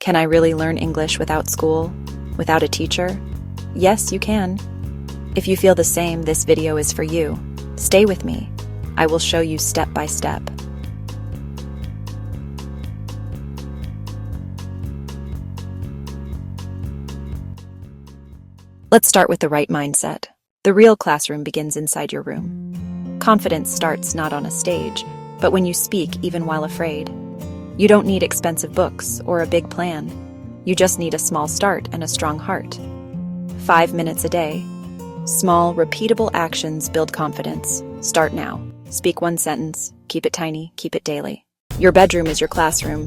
Can I really learn English without school? Without a teacher? Yes, you can. If you feel the same, this video is for you. Stay with me. I will show you step by step. Let's start with the right mindset. The real classroom begins inside your room. Confidence starts not on a stage, but when you speak even while afraid. You don't need expensive books or a big plan. You just need a small start and a strong heart. 5 minutes a day. Small, repeatable actions build confidence. Start now. Speak one sentence. Keep it tiny. Keep it daily. Your bedroom is your classroom.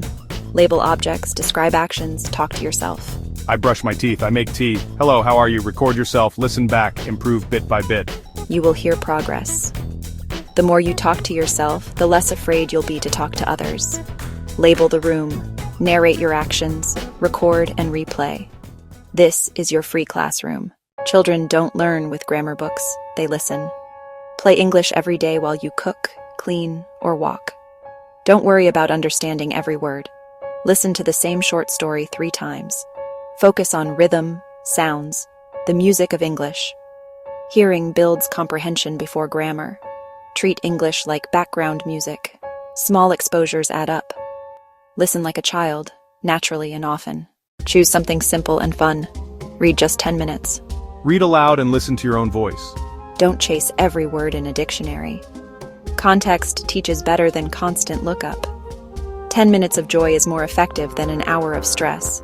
Label objects, describe actions, talk to yourself. I brush my teeth, I make tea. Hello, how are you? Record yourself, listen back, improve bit by bit. You will hear progress. The more you talk to yourself, the less afraid you'll be to talk to others. Label the room, narrate your actions, record and replay. This is your free classroom. Children don't learn with grammar books, they listen. Play English every day while you cook, clean, or walk. Don't worry about understanding every word. Listen to the same short story 3 times. Focus on rhythm, sounds, the music of English. Hearing builds comprehension before grammar. Treat English like background music. Small exposures add up. Listen like a child, naturally and often. Choose something simple and fun. Read just 10 minutes. Read aloud and listen to your own voice. Don't chase every word in a dictionary. Context teaches better than constant lookup. 10 minutes of joy is more effective than an hour of stress.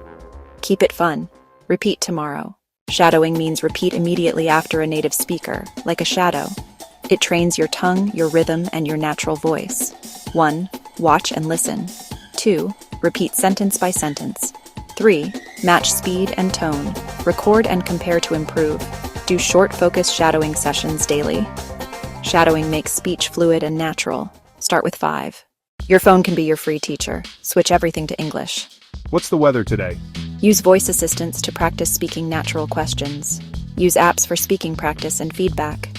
Keep it fun. Repeat tomorrow. Shadowing means repeat immediately after a native speaker, like a shadow. It trains your tongue, your rhythm, and your natural voice. 1. Watch and listen. 2. Repeat sentence by sentence. 3. Match speed and tone. Record and compare to improve. Do short, focused shadowing sessions daily. Shadowing makes speech fluid and natural. Start with 5. Your phone can be your free teacher. Switch everything to English. What's the weather today? Use voice assistants to practice speaking natural questions. Use apps for speaking practice and feedback.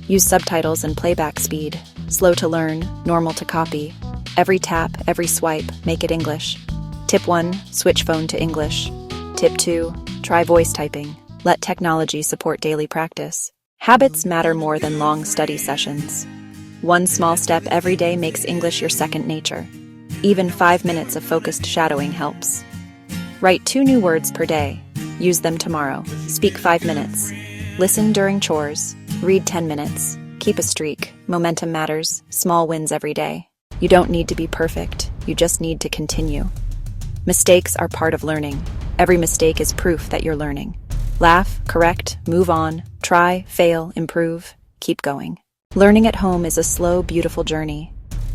Use subtitles and playback speed. Slow to learn, normal to copy. Every tap, every swipe, make it English. Tip 1, switch phone to English. Tip 2, try voice typing. Let technology support daily practice. Habits matter more than long study sessions. One small step every day makes English your second nature. Even 5 minutes of focused shadowing helps. Write 2 new words per day. Use them tomorrow. Speak 5 minutes. Listen during chores. Read 10 minutes. Keep a streak. Momentum matters. Small wins every day. You don't need to be perfect. You just need to continue. Mistakes are part of learning. Every mistake is proof that you're learning. Laugh, correct, move on, try, fail, improve, keep going. Learning at home is a slow, beautiful journey.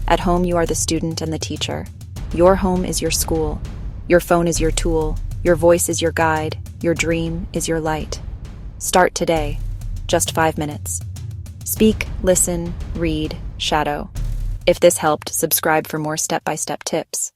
At home, you are the student and the teacher. Your home is your school. Your phone is your tool. Your voice is your guide. Your dream is your light. Start today. Just 5 minutes. Speak, listen, read, shadow. If this helped, subscribe for more step-by-step tips.